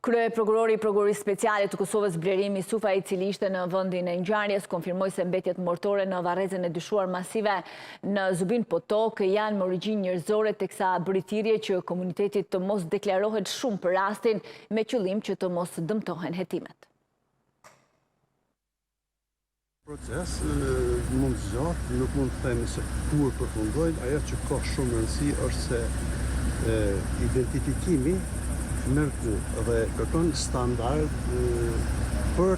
Krye prokurori i Prokurorisë Speciale të Kosovës Blerimi Sufa, i cili ishte në vendin e ngjarjes, konfirmoi se mbetjet mortore në varrezën e dyshuar masive në Zubin Potok janë me origjinë njerëzore, teksa bëri thirrje që komunitetit të mos deklarohet shumë për rastin, me qëllim që të mos dëmtohen hetimet. Proces mund të gjatë, nuk mund të themi se kur përfundojnë. Ajo që ka shumë rëndësi është se identifikimi merku dhe kërkon standard për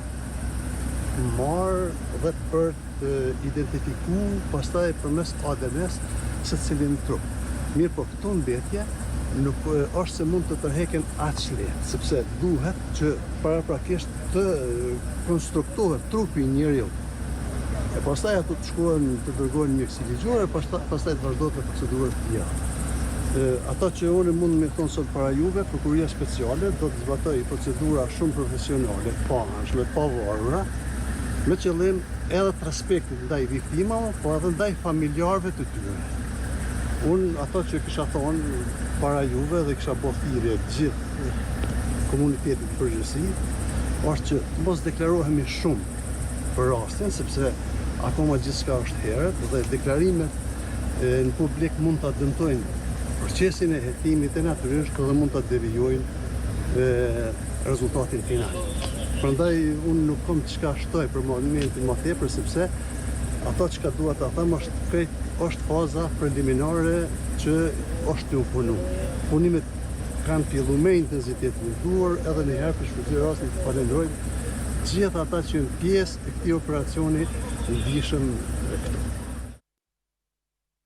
të marrë dhe për të identifiku pastaj përmes ADN-s se cilin trup. Mirë, po këtu mbetje nuk është se mund të tërheken aq lehtë, sepse duhet që paraprakisht të konstruktohet trupi i njeriu. E pastaj ato të shkohen të dërgohen mjekësi ligjore, pastaj të vazhdohet me procedurët të tjera. Ato që unë mund me thonë sot para juve, Prokuroria Speciale do të zbatoj procedura shumë profesionale, paanshme, pavarura, me qëllim edhe të respektit ndaj viktimave, po edhe ndaj familjarëve të tyre. Unë ato që kisha thonë para juve dhe kisha bërë thirrje të gjithë komunitetit përgjithësi, është që mos deklarohemi shumë për rastin, sepse akoma gjithçka është herët dhe deklarimet në publik mund ta dëmtojnë procesin e hetimit e natyrisht edhe mund ta devijojnë rezultatin final. Prandaj unë nuk kam çka shtoj për momentin më tepër, sepse ato çka dua ta them është faza preliminare që është të punu. Punimet kanë filluar me intensitet të duhur, edhe në herë për shpëtyrë rastin të falenderoj gjithë ata që janë pjesë e këtij operacioni, ndihshëm